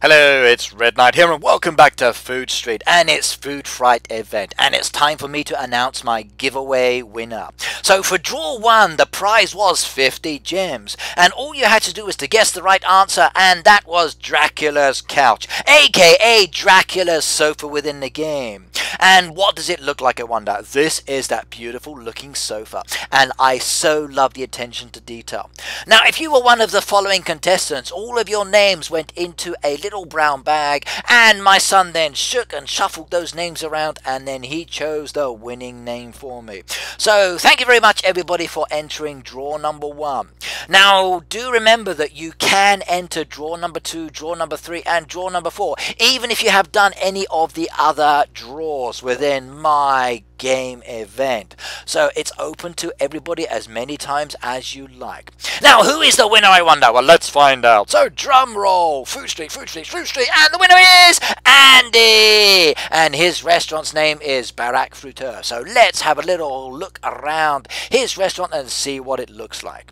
Hello, it's Red Knight here and welcome back to Food Street and its Food Fright event, and it's time for me to announce my giveaway winner. So for draw 1 the prize was 50 gems and all you had to do was to guess the right answer, and that was Dracula's couch, aka Dracula's sofa within the game. And what does it look like, I wonder? This is that beautiful looking sofa, and I so love the attention to detail. Now if you were one of the following contestants, all of your names went into a little brown bag, and my son then shook and shuffled those names around, and then he chose the winning name for me. So thank you very much everybody for entering draw number 1. Now do remember that you can enter draw number 2, draw number 3 and draw number 4 even if you have done any of the other draws within my game event. So it's open to everybody as many times as you like. Now who is the winner, I wonder? Well, let's find out. So drum roll. Food Street, Food Street, Food Street, and the winner is Andy, and his restaurant's name is Barak Fruteur. So let's have a little look around his restaurant and see what it looks like.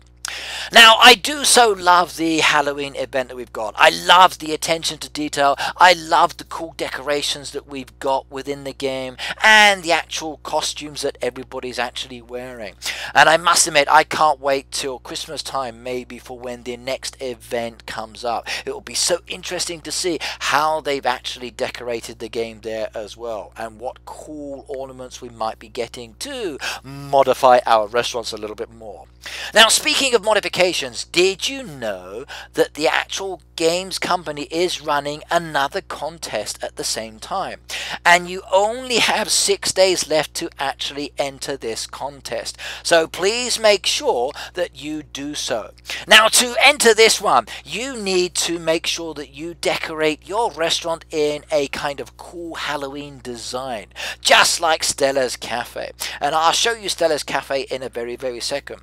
Now I do so love the Halloween event that we've got. I love the attention to detail. I love the cool decorations that we've got within the game and the actual costumes that everybody's actually wearing. And I must admit, I can't wait till Christmas time maybe for when the next event comes up. It will be so interesting to see how they've actually decorated the game there as well, and what cool ornaments we might be getting to modify our restaurants a little bit more. Now speaking of modifications, did you know that the actual games company is running another contest at the same time, and you only have 6 days left to actually enter this contest, so please make sure that you do so. Now to enter this one, you need to make sure that you decorate your restaurant in a kind of cool Halloween design, just like Stella's Cafe, and I'll show you Stella's Cafe in a very second.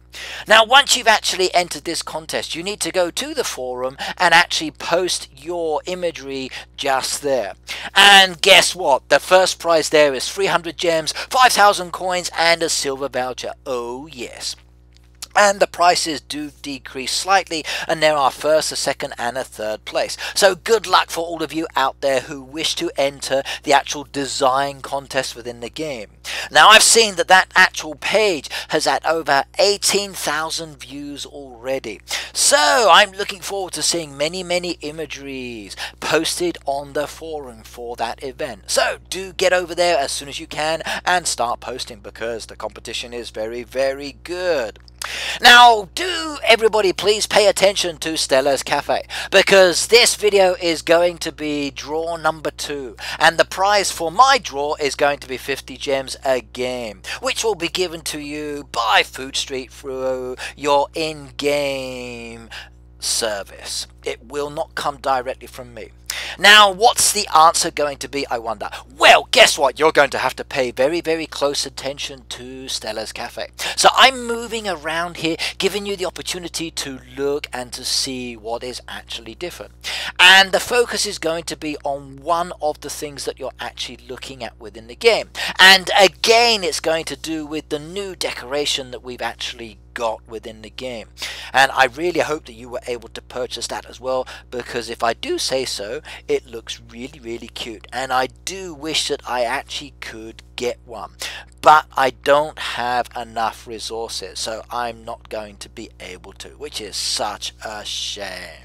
Now once you've actually entered this contest, you need to go to the forum and actually post your imagery just there. And guess what? The first prize there is 300 gems, 5,000 coins and a silver voucher. Oh yes. And the prices do decrease slightly, and there are first, a second and a third place. So good luck for all of you out there who wish to enter the actual design contest within the game. Now I've seen that that actual page has had over 18,000 views already. So I'm looking forward to seeing many imageries posted on the forum for that event. So do get over there as soon as you can and start posting, because the competition is very good. Now do everybody please pay attention to Stella's Cafe, because this video is going to be draw number 2, and the prize for my draw is going to be 50 gems again, which will be given to you by Food Street through your in-game service. It will not come directly from me. Now what's the answer going to be, I wonder? Well, guess what? You're going to have to pay very close attention to Stella's Cafe. So I'm moving around here, giving you the opportunity to look and to see what is actually different. And the focus is going to be on one of the things that you're actually looking at within the game. And again, it's going to do with the new decoration that we've actually got within the game, and I really hope that you were able to purchase that as well, because if I do say so, it looks really cute, and I do wish that I actually could get one, but I don't have enough resources, so I'm not going to be able to, which is such a shame.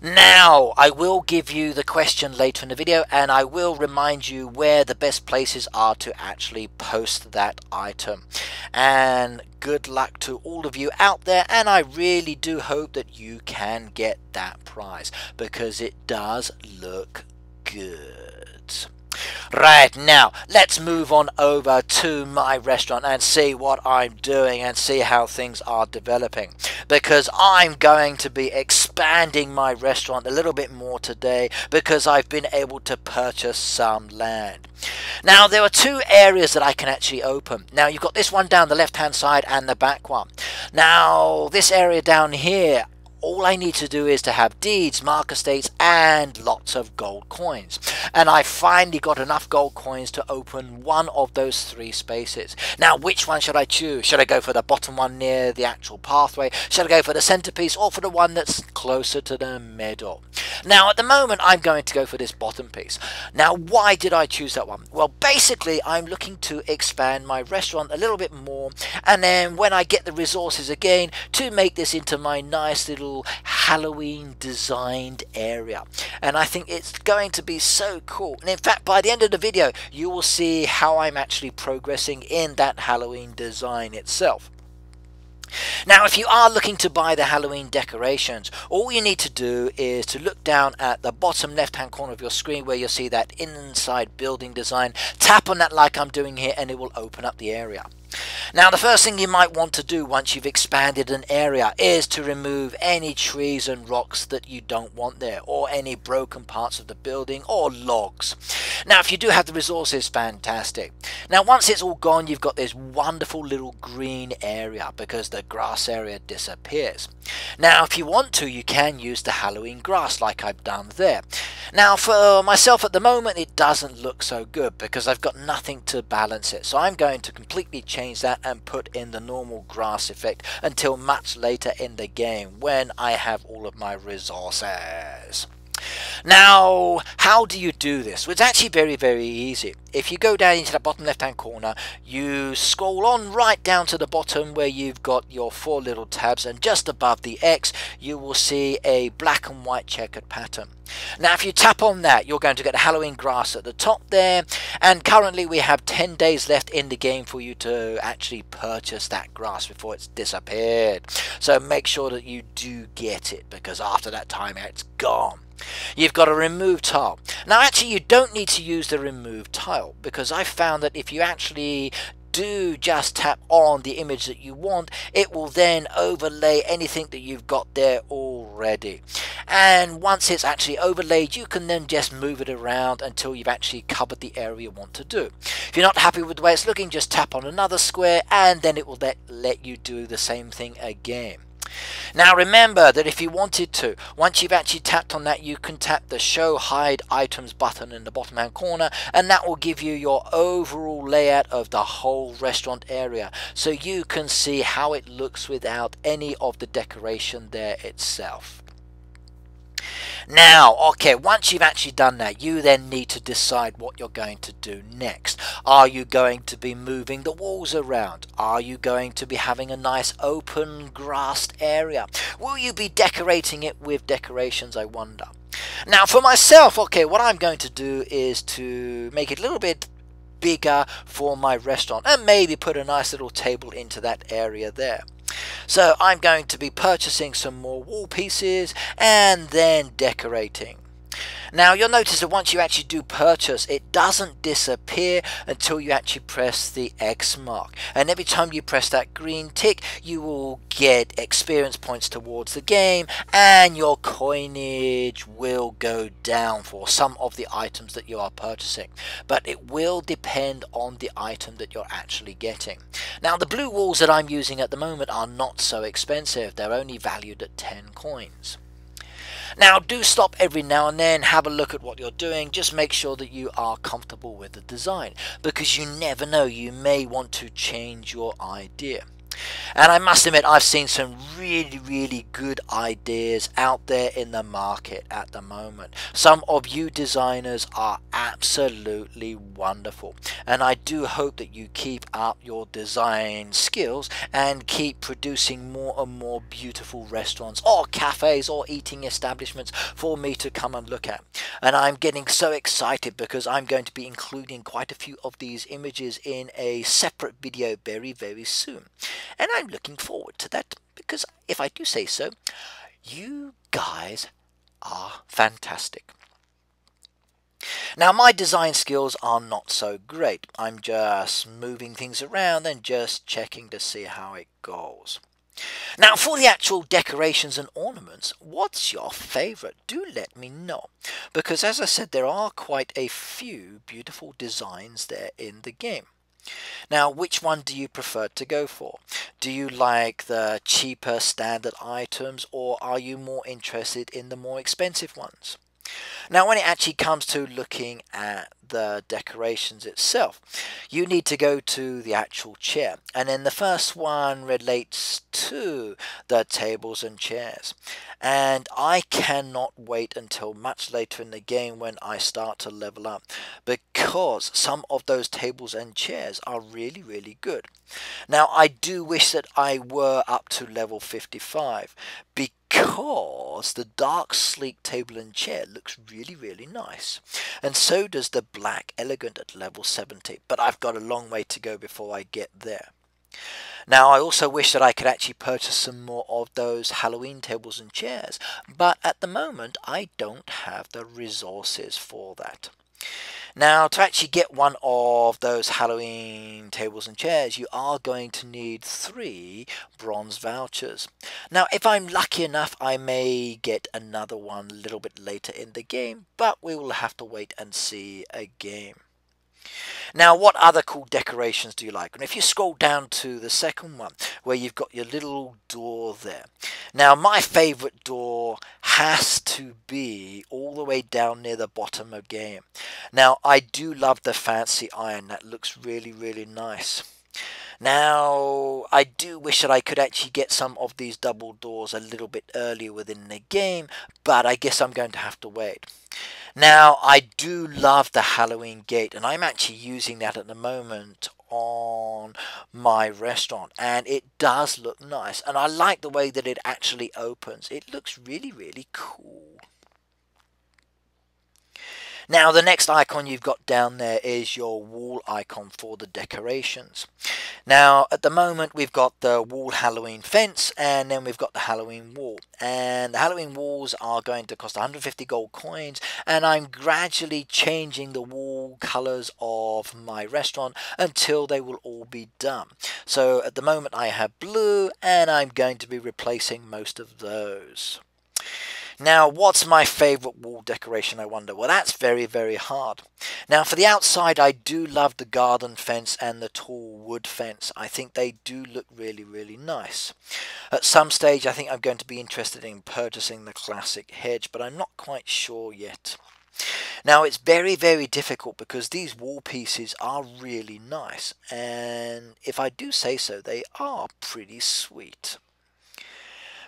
Now I will give you the question later in the video, and I will remind you where the best places are to actually post that item. And good luck to all of you out there, and I really do hope that you can get that prize, because it does look good. Right, now let's move on over to my restaurant and see what I'm doing and see how things are developing, because I'm going to be expanding my restaurant a little bit more today, because I've been able to purchase some land. Now there are 2 areas that I can actually open. Now you've got this one down the left hand side and the back one. Now this area down here, all I need to do is to have deeds, marker states, and lots of gold coins. And I finally got enough gold coins to open one of those 3 spaces. Now, which one should I choose? Should I go for the bottom one near the actual pathway? Should I go for the centerpiece, or for the one that's closer to the middle? Now, at the moment, I'm going to go for this bottom piece. Now, why did I choose that one? Well, basically, I'm looking to expand my restaurant a little bit more, and then when I get the resources again, to make this into my nice little Halloween designed area. And I think it's going to be so cool. And in fact, by the end of the video, you will see how I'm actually progressing in that Halloween design itself. Now, if you are looking to buy the Halloween decorations, all you need to do is to look down at the bottom left hand corner of your screen where you'll see that inside building design. Tap on that like I'm doing here and it will open up the area. Now, the first thing you might want to do once you've expanded an area is to remove any trees and rocks that you don't want there, or any broken parts of the building or logs. Now, if you do have the resources, fantastic. Now, once it's all gone, you've got this wonderful little green area because the grass area disappears. Now, if you want to, you can use the Halloween grass like I've done there. Now, for myself at the moment, it doesn't look so good because I've got nothing to balance it. So I'm going to completely change that and put in the normal grass effect until much later in the game when I have all of my resources. Now, how do you do this? Well, it's actually very easy. If you go down into the bottom left hand corner, you scroll on right down to the bottom where you've got your 4 little tabs, and just above the X you will see a black and white checkered pattern. Now, if you tap on that, you're going to get the Halloween grass at the top there, and currently we have 10 days left in the game for you to actually purchase that grass before it's disappeared. So make sure that you do get it, because after that time it's gone. You've got a remove tile. Now, actually you don't need to use the remove tile, because I found that if you actually do just tap on the image that you want, it will then overlay anything that you've got there already. And once it's actually overlaid, you can then just move it around until you've actually covered the area you want to do. If you're not happy with the way it's looking, just tap on another square and then it will let you do the same thing again. Now, remember that if you wanted to, once you've actually tapped on that, you can tap the show hide items button in the bottom hand corner, and that will give you your overall layout of the whole restaurant area, so you can see how it looks without any of the decoration there itself. Now, okay, once you've actually done that, you then need to decide what you're going to do next. Are you going to be moving the walls around? Are you going to be having a nice open grassed area? Will you be decorating it with decorations, I wonder? Now, for myself, okay, what I'm going to do is to make it a little bit bigger for my restaurant and maybe put a nice little table into that area there. So I'm going to be purchasing some more wall pieces and then decorating. Now, you'll notice that once you actually do purchase, it doesn't disappear until you actually press the X mark. And every time you press that green tick, you will get experience points towards the game, and your coinage will go down for some of the items that you are purchasing. But it will depend on the item that you're actually getting. Now, the blue walls that I'm using at the moment are not so expensive. They're only valued at 10 coins. Now, do stop every now and then, have a look at what you're doing. Just make sure that you are comfortable with the design, because you never know, you may want to change your idea. And I must admit, I've seen some really good ideas out there in the market at the moment. Some of you designers are absolutely wonderful, and I do hope that you keep up your design skills and keep producing more and more beautiful restaurants or cafes or eating establishments for me to come and look at. And I'm getting so excited because I'm going to be including quite a few of these images in a separate video very soon. And I'm looking forward to that, because if I do say so, you guys are fantastic. Now, my design skills are not so great. I'm just moving things around and just checking to see how it goes. Now, for the actual decorations and ornaments, what's your favourite? Do let me know, because as I said, there are quite a few beautiful designs there in the game. Now, which one do you prefer to go for? Do you like the cheaper standard items, or are you more interested in the more expensive ones? Now, when it actually comes to looking at the decorations itself, you need to go to the actual chair. And then the first one relates to the tables and chairs. And I cannot wait until much later in the game when I start to level up, because some of those tables and chairs are really, really good. Now, I do wish that I were up to level 55, because the dark sleek table and chair looks really, really nice, and so does the black elegant at level 70, but I've got a long way to go before I get there. Now, I also wish that I could actually purchase some more of those Halloween tables and chairs, but at the moment I don't have the resources for that. Now, to actually get one of those Halloween tables and chairs, you are going to need 3 bronze vouchers. Now, if I'm lucky enough, I may get another one a little bit later in the game, but we will have to wait and see again. Now, what other cool decorations do you like? And if you scroll down to the second one, where you've got your little door there. Now, my favourite door has to be all the way down near the bottom of game. Now, I do love the fancy iron. That looks really, really nice. Now, I do wish that I could actually get some of these double doors a little bit earlier within the game, but I guess I'm going to have to wait. Now, I do love the Halloween gate, and I'm actually using that at the moment on my restaurant, and it does look nice, and I like the way that it actually opens. It looks really, really cool. Now, the next icon you've got down there is your wall icon for the decorations. Now, at the moment, we've got the wall Halloween fence, and then we've got the Halloween wall. And the Halloween walls are going to cost 150 gold coins, and I'm gradually changing the wall colors of my restaurant until they will all be done. So at the moment, I have blue, and I'm going to be replacing most of those. Now, what's my favourite wall decoration, I wonder? Well, that's very, very hard. Now, for the outside, I do love the garden fence and the tall wood fence. I think they do look really, really nice. At some stage, I think I'm going to be interested in purchasing the classic hedge, but I'm not quite sure yet. Now, it's very, very difficult because these wall pieces are really nice, and if I do say so, they are pretty sweet.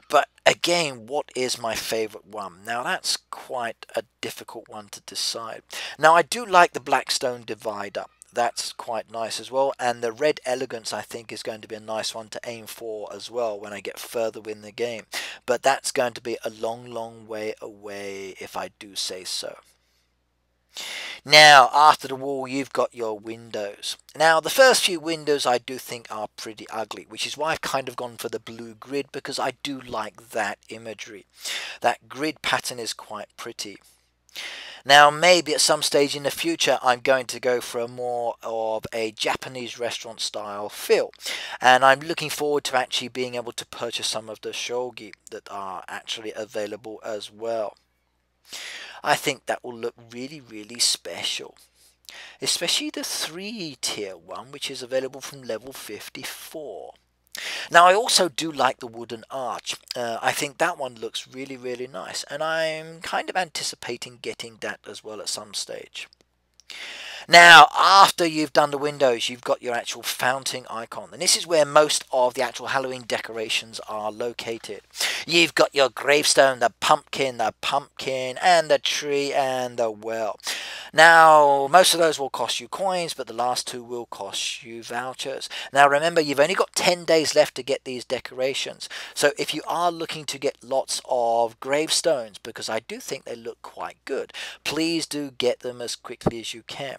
But again, what is my favourite one? Now, that's quite a difficult one to decide. Now, I do like the Blackstone divider. That's quite nice as well. And the red elegance, I think, is going to be a nice one to aim for as well when I get further in the game. But that's going to be a long, long way away if I do say so. Now, after the wall, you've got your windows. Now, the first few windows I do think are pretty ugly, which is why I've kind of gone for the blue grid, because I do like that imagery. That grid pattern is quite pretty. Now, maybe at some stage in the future, I'm going to go for a more of a Japanese restaurant style feel. And I'm looking forward to actually being able to purchase some of the shogi that are actually available as well. I think that will look really, really special. Especially the 3-tier one, which is available from level 54. Now, I also do like the wooden arch. I think that one looks really, really nice. And I'm kind of anticipating getting that as well at some stage. Now, after you've done the windows, you've got your actual fountain icon. And this is where most of the actual Halloween decorations are located. You've got your gravestone, the pumpkin, and the tree, and the well. Now, most of those will cost you coins, but the last 2 will cost you vouchers. Now, remember, you've only got 10 days left to get these decorations. So if you are looking to get lots of gravestones, because I do think they look quite good, please do get them as quickly as you can.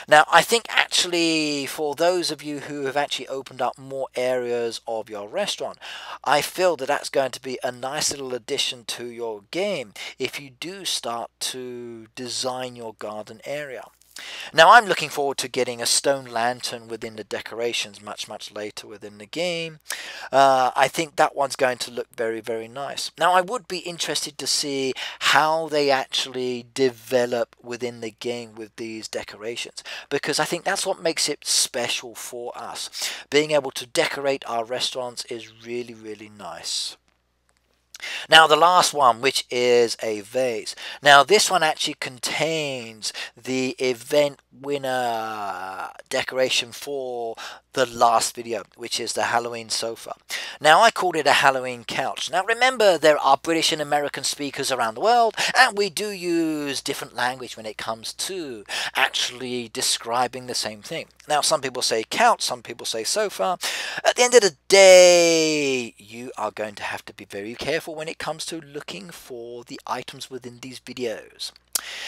Now, I think actually for those of you who have actually opened up more areas of your restaurant, I feel that that's going to be a nice little addition to your game if you do start to design your garden area. Now I'm looking forward to getting a stone lantern within the decorations much later within the game. I think that one's going to look very nice. Now I would be interested to see how they actually develop within the game with these decorations, because I think that's what makes it special for us. Being able to decorate our restaurants is really nice. Now the last one, which is a vase. Now this one actually contains the event winner decoration for the last video, which is the Halloween sofa. Now I called it a Halloween couch. Now remember, there are British and American speakers around the world, and we do use different language when it comes to actually describing the same thing. Now some people say couch, some people say sofa. At the end of the day, you are going to have to be very careful when it comes to looking for the items within these videos.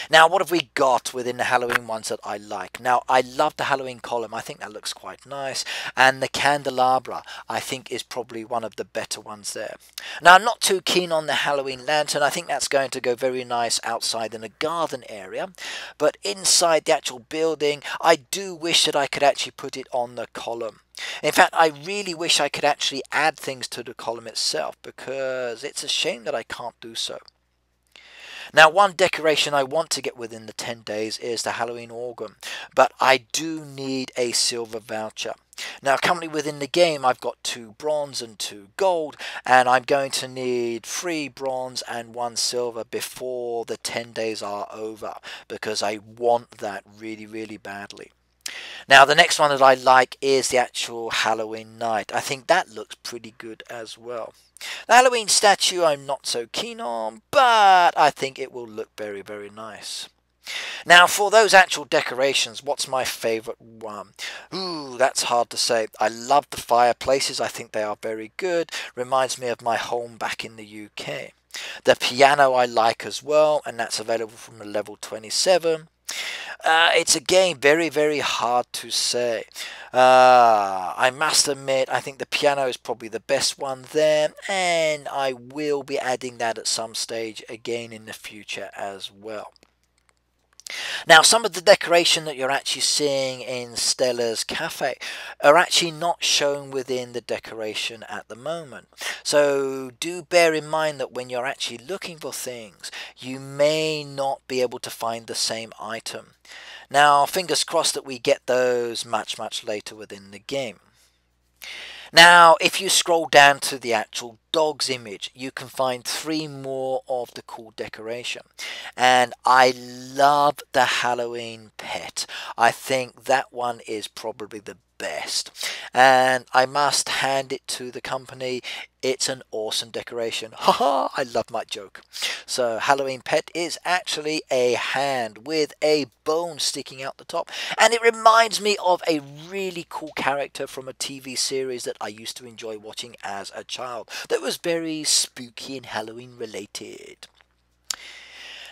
Now what have we got within the Halloween ones that I like? Now I love the Halloween column. I think that looks quite nice, and the candelabra I think is probably one of the better ones there. Now I'm not too keen on the Halloween lantern. I think that's going to go very nice outside in a garden area, but inside the actual building I do wish that I could actually put it on the column. In fact, I really wish I could actually add things to the column itself, because it's a shame that I can't do so. Now one decoration I want to get within the 10 days is the Halloween organ, but I do need a silver voucher. Now currently within the game I've got 2 bronze and 2 gold, and I'm going to need 3 bronze and 1 silver before the 10 days are over, because I want that really badly. Now the next one that I like is the actual Halloween night. I think that looks pretty good as well. The Halloween statue I'm not so keen on, but I think it will look very nice. Now for those actual decorations, what's my favourite one? Ooh, that's hard to say. I love the fireplaces. I think they are very good. Reminds me of my home back in the UK. The piano I like as well, and that's available from the level 27. It's again very hard to say. I must admit, I think the piano is probably the best one there, and I will be adding that at some stage again in the future as well. Now some of the decoration that you're actually seeing in Stella's cafe are actually not shown within the decoration at the moment, so do bear in mind that when you're actually looking for things, you may not be able to find the same item. Now fingers crossed that we get those much later within the game. Now if you scroll down to the actual dog's image, you can find 3 more of the cool decoration, and I love the Halloween pet. I think that one is probably the best, and I must hand it to the company. It's an awesome decoration. Haha, I love my joke. So Halloween pet is actually a hand with a bone sticking out the top, and it reminds me of a really cool character from a TV series that I used to enjoy watching as a child that was very spooky and Halloween related.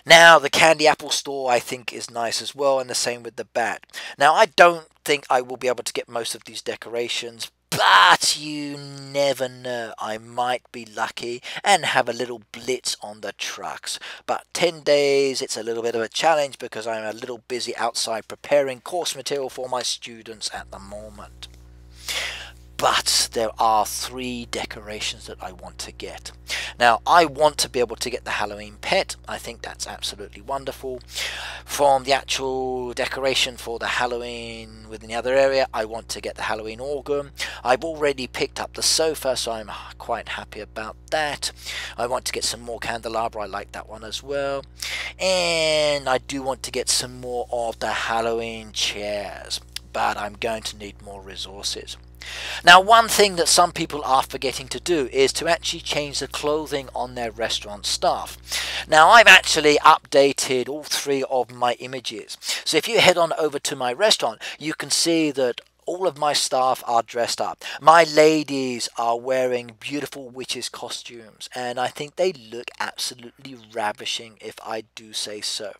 Now the candy apple store I think is nice as well, and the same with the bat. Now I don't think I will be able to get most of these decorations, but you never know. I might be lucky and have a little blitz on the trucks. But 10 days, it's a little bit of a challenge because I'm a little busy outside preparing course material for my students at the moment. But there are 3 decorations that I want to get. Now I want to be able to get the Halloween pet. I think that's absolutely wonderful. From the actual decoration for the Halloween within the other area, I want to get the Halloween organ. I've already picked up the sofa, so I'm quite happy about that. I want to get some more candelabra. I like that one as well. And I do want to get some more of the Halloween chairs, but I'm going to need more resources. Now one thing that some people are forgetting to do is to actually change the clothing on their restaurant staff. Now I've actually updated all 3 of my images, so if you head on over to my restaurant, you can see that all of my staff are dressed up. My ladies are wearing beautiful witches costumes, and I think they look absolutely ravishing, if I do say so.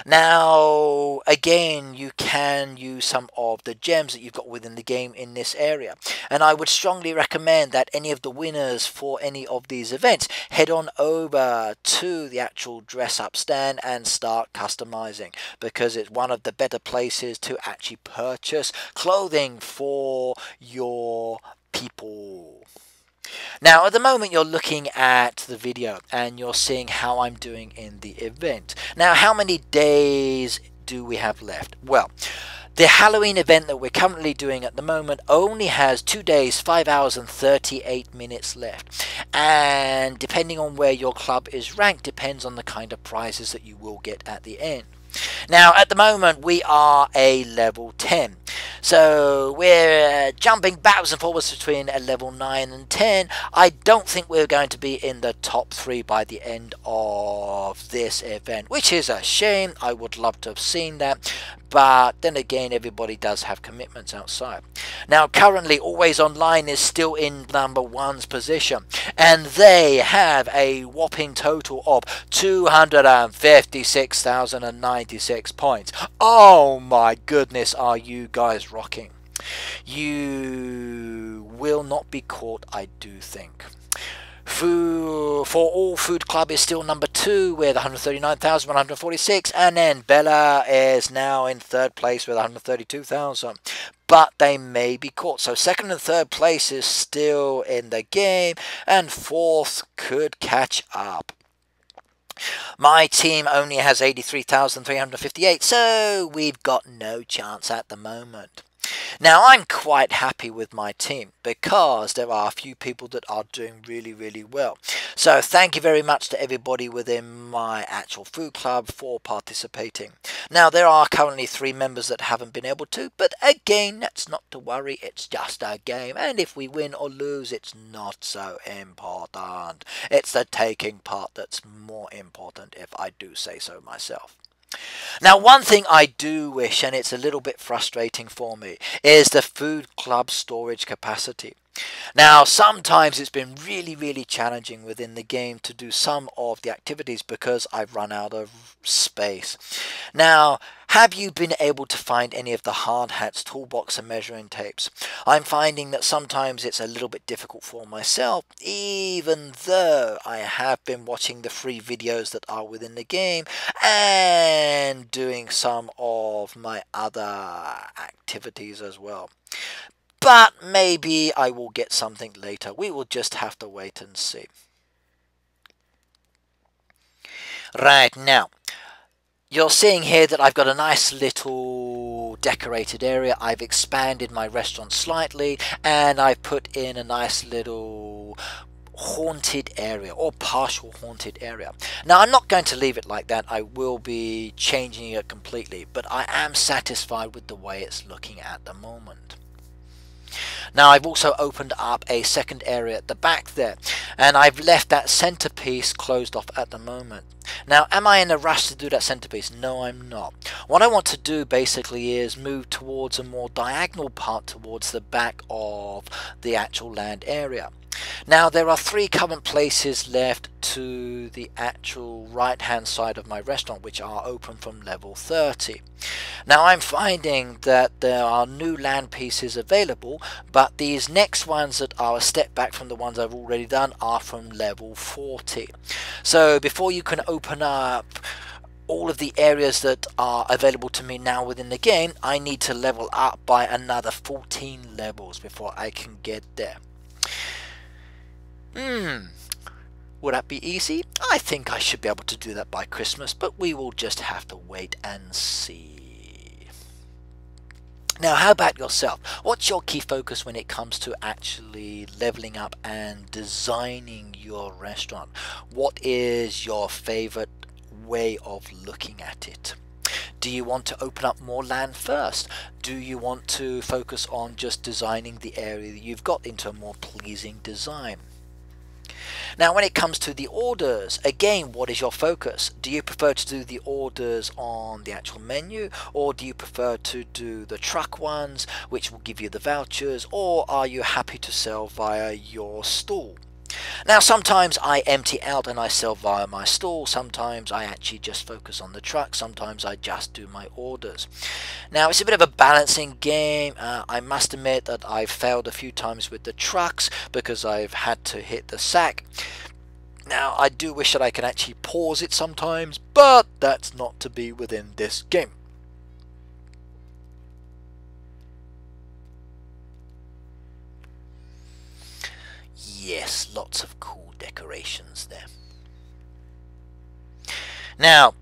Now, again, you can use some of the gems that you've got within the game in this area. And I would strongly recommend that any of the winners for any of these events head on over to the actual dress-up stand and start customizing, because it's one of the better places to actually purchase clothing for your people. Now, at the moment, you're looking at the video and you're seeing how I'm doing in the event. Now, how many days do we have left? Well, the Halloween event that we're currently doing at the moment only has 2 days, 5 hours and 38 minutes left. And depending on where your club is ranked, depends on the kind of prizes that you will get at the end. Now, at the moment, we are a level 10. So we're jumping backwards and forwards between a level 9 and 10. I don't think we're going to be in the top 3 by the end of this event, which is a shame. I would love to have seen that. But then again, everybody does have commitments outside. Now, currently, Always Online is still in number 1's position. And they have a whopping total of 256,096 points. Oh my goodness, are you guys rocking? You will not be caught, I do think. For All Food Club is still number 2 with 139,146, and then Bella is now in 3rd place with 132,000. But they may be caught. So 2nd and 3rd place is still in the game, and 4th could catch up. My team only has 83,358, so we've got no chance at the moment. Now, I'm quite happy with my team because there are a few people that are doing really, really well. So thank you very much to everybody within my actual food club for participating. Now, there are currently 3 members that haven't been able to, but again, that's not to worry. It's just a game, and if we win or lose, it's not so important. It's the taking part that's more important, if I do say so myself. Now, one thing I do wish, and it's a little bit frustrating for me, is the food club storage capacity. Now, sometimes it's been really, really challenging within the game to do some of the activities because I've run out of space. Now, have you been able to find any of the hard hats, toolbox and measuring tapes? I'm finding that sometimes it's a little bit difficult for myself, even though I have been watching the free videos that are within the game and doing some of my other activities as well. But maybe I will get something later. We will just have to wait and see. Right, now, you're seeing here that I've got a nice little decorated area. I've expanded my restaurant slightly, and I've put in a nice little haunted area, or partial haunted area. Now, I'm not going to leave it like that. I will be changing it completely, but I am satisfied with the way it's looking at the moment. Now, I've also opened up a second area at the back there, and I've left that centerpiece closed off at the moment. Now, am I in a rush to do that centerpiece? No, I'm not. What I want to do basically is move towards a more diagonal part towards the back of the actual land area. Now, there are 3 current places left to the actual right hand side of my restaurant which are open from level 30. Now, I'm finding that there are new land pieces available, but these next ones that are a step back from the ones I've already done are from level 40. So before you can open up all of the areas that are available to me now within the game, I need to level up by another 14 levels before I can get there. Would that be easy? I think I should be able to do that by Christmas, but we will just have to wait and see. Now, how about yourself? What's your key focus when it comes to actually leveling up and designing your restaurant? What is your favorite way of looking at it? Do you want to open up more land first? Do you want to focus on just designing the area that you've got into a more pleasing design? Now, when it comes to the orders, again, what is your focus? Do you prefer to do the orders on the actual menu, or do you prefer to do the truck ones, which will give you the vouchers, or are you happy to sell via your stall? Now sometimes I empty out and I sell via my stall, sometimes I actually just focus on the truck, sometimes I just do my orders. Now it's a bit of a balancing game. I must admit that I've failed a few times with the trucks because I've had to hit the sack. Now I do wish that I could actually pause it sometimes, but that's not to be within this game. Yes, lots of cool decorations there. Now,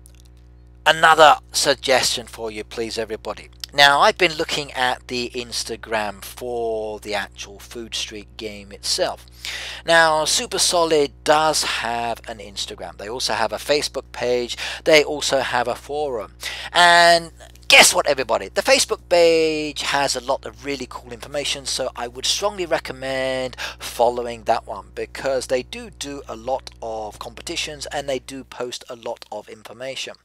another suggestion for you, please, everybody. Now, I've been looking at the Instagram for the actual Food Street game itself. Now, Super Solid does have an Instagram. They also have a Facebook page. They also have a forum. And guess what, everybody? The Facebook page has a lot of really cool information, so I would strongly recommend following that one because they do a lot of competitions and they do post a lot of information.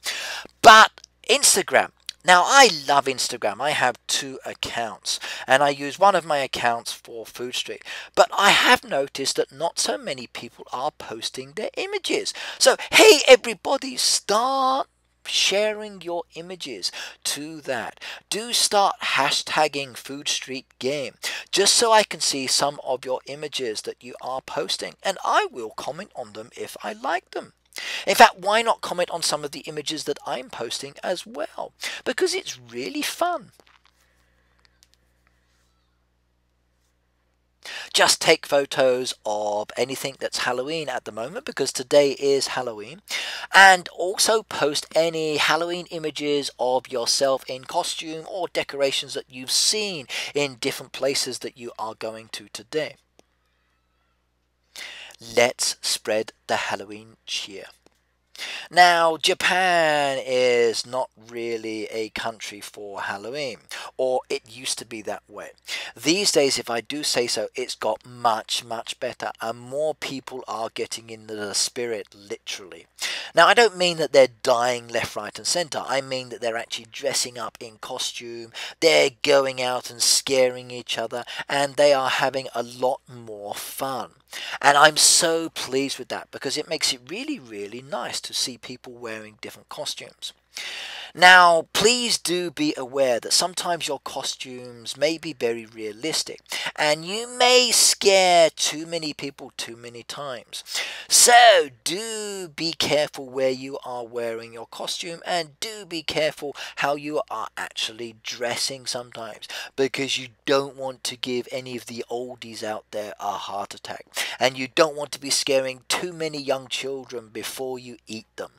But Instagram. Now, I love Instagram. I have 2 accounts and I use one of my accounts for Food Street. But I have noticed that not so many people are posting their images. So, hey, everybody, start sharing your images to that. Do start hashtagging Food Street Game just so I can see some of your images that you are posting and I will comment on them if I like them. In fact, why not comment on some of the images that I'm posting as well? Because it's really fun. Just take photos of anything that's Halloween at the moment because today is Halloween, and also post any Halloween images of yourself in costume or decorations that you've seen in different places that you are going to today. Let's spread the Halloween cheer. Now, Japan is not really a country for Halloween, or it used to be that way. These days, if I do say so, it's got much better, and more people are getting into the spirit, literally. Now, I don't mean that they're dying left, right and centre. I mean that they're actually dressing up in costume, they're going out and scaring each other, and they are having a lot more fun. And I'm so pleased with that because it makes it really nice to see people wearing different costumes. Now, please do be aware that sometimes your costumes may be very realistic and you may scare too many people too many times. So do be careful where you are wearing your costume and do be careful how you are actually dressing sometimes because you don't want to give any of the oldies out there a heart attack and you don't want to be scaring too many young children before you eat them.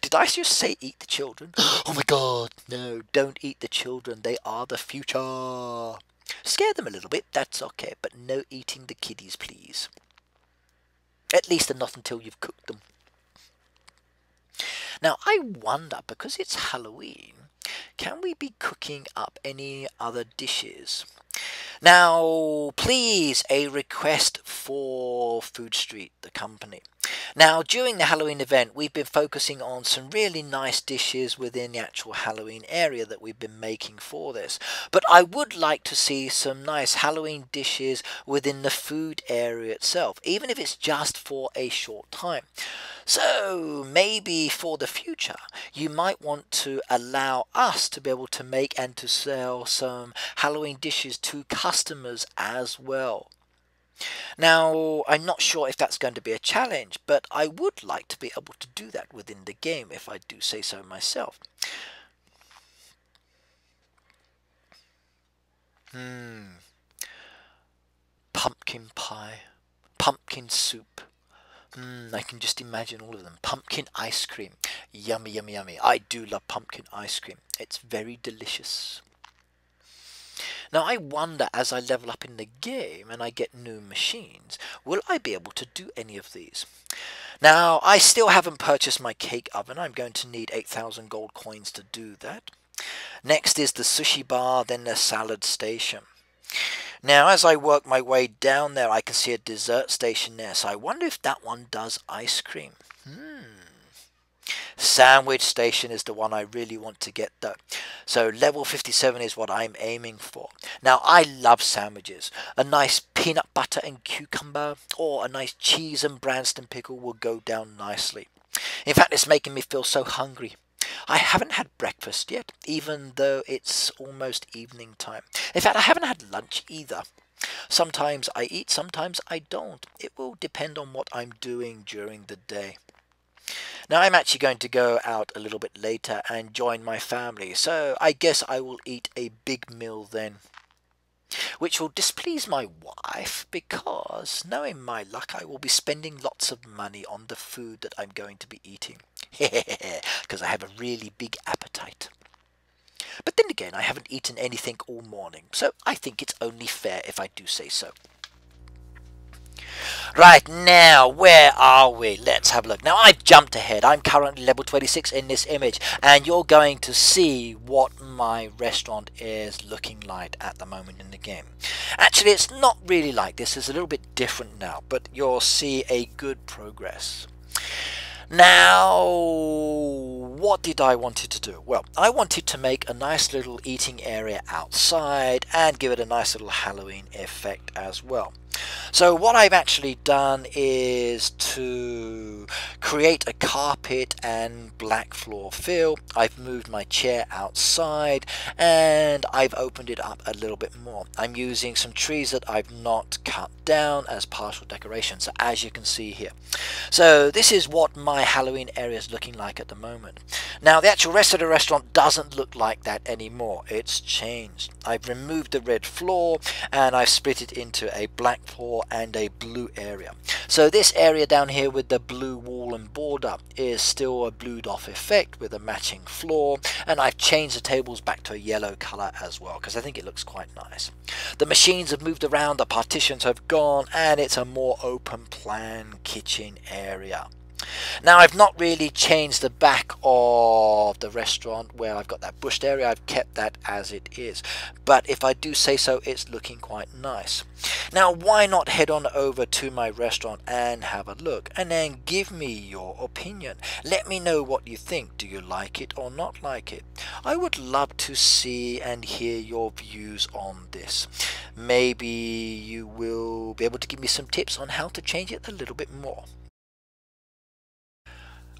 Did I just say eat the children? Oh my god, no, don't eat the children. They are the future. Scare them a little bit, that's okay, but no eating the kiddies, please. At least not until you've cooked them. Now, I wonder, because it's Halloween, can we be cooking up any other dishes? Now, please, a request for Food Street, the company. Now, during the Halloween event, we've been focusing on some really nice dishes within the actual Halloween area that we've been making for this. But I would like to see some nice Halloween dishes within the food area itself, even if it's just for a short time. So maybe for the future, you might want to allow us to be able to make and to sell some Halloween dishes to customers as well. Now, I'm not sure if that's going to be a challenge, but I would like to be able to do that within the game if I do say so myself. Pumpkin pie, pumpkin soup. I can just imagine all of them. Pumpkin ice cream. Yummy. I do love pumpkin ice cream. It's very delicious. Now I wonder, as I level up in the game and I get new machines, will I be able to do any of these? Now, I still haven't purchased my cake oven. I'm going to need 8,000 gold coins to do that. Next is the sushi bar, then the salad station. Now, as I work my way down there, I can see a dessert station there. So I wonder if that one does ice cream. Sandwich station is the one I really want to get though. So level 57 is what I'm aiming for. Now I love sandwiches. A nice peanut butter and cucumber or a nice cheese and Branston pickle will go down nicely. In fact, it's making me feel so hungry. I haven't had breakfast yet, even though it's almost evening time. In fact, I haven't had lunch either. Sometimes I eat, sometimes I don't. It will depend on what I'm doing during the day. Now I'm actually going to go out a little bit later and join my family, so I guess I will eat a big meal then. Which will displease my wife because, knowing my luck, I will be spending lots of money on the food that I'm going to be eating. Because I have a really big appetite. But then again, I haven't eaten anything all morning, so I think it's only fair if I do say so. Right, now, where are we? Let's have a look. Now, I've jumped ahead. I'm currently level 26 in this image, and you're going to see what my restaurant is looking like at the moment in the game. Actually, it's not really like this. It's a little bit different now, but you'll see a good progress. Now, what did I wanted to do? Well, I wanted to make a nice little eating area outside and give it a nice little Halloween effect as well. So what I've actually done is to create a carpet and black floor fill. I've moved my chair outside and I've opened it up a little bit more. I'm using some trees that I've not cut down as partial decoration, so as you can see here. So this is what my Halloween area is looking like at the moment. Now the actual rest of the restaurant doesn't look like that anymore. It's changed. I've removed the red floor and I've split it into a black floor and a blue area. So this area down here with the blue wall and border is still a blued off effect with a matching floor, and I've changed the tables back to a yellow color as well because I think it looks quite nice. The machines have moved around, the partitions have gone, and it's a more open plan kitchen area. Now I've not really changed the back of the restaurant where I've got that bushed area. I've kept that as it is, but if I do say so, it's looking quite nice. Now why not head on over to my restaurant and have a look and then give me your opinion. Let me know what you think. Do you like it or not like it? I would love to see and hear your views on this. Maybe you will be able to give me some tips on how to change it a little bit more.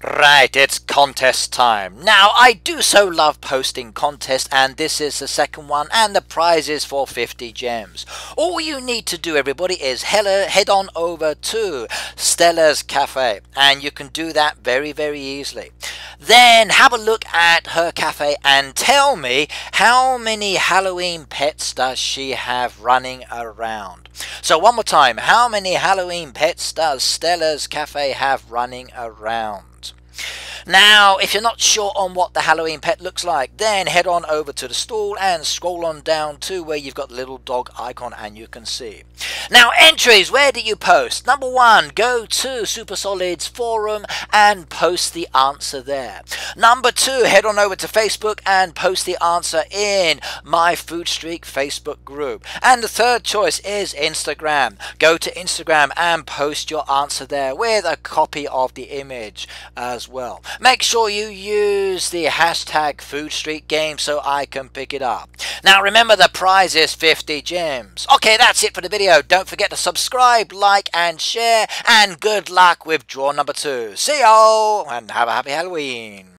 Right, it's contest time. Now, I do so love posting contests, and this is the second one, and the prize is for 50 gems. All you need to do, everybody, is head on over to Stella's Cafe, and you can do that very, very easily. Then have a look at her cafe and tell me how many Halloween pets does she have running around. So one more time, how many Halloween pets does Stella's Cafe have running around? Now, if you're not sure on what the Halloween pet looks like, then head on over to the stall and scroll on down to where you've got the little dog icon and you can see. Now, entries, where do you post? Number one, go to Super Solid's forum and post the answer there. Number two, head on over to Facebook and post the answer in my Food Streak Facebook group. And the third choice is Instagram. Go to Instagram and post your answer there with a copy of the image as well. Make sure you use the hashtag FoodStreetGame so I can pick it up. Now remember, the prize is 50 gems. Okay, that's it for the video. Don't forget to subscribe, like and share, and good luck with draw number 2. See y'all and have a happy Halloween.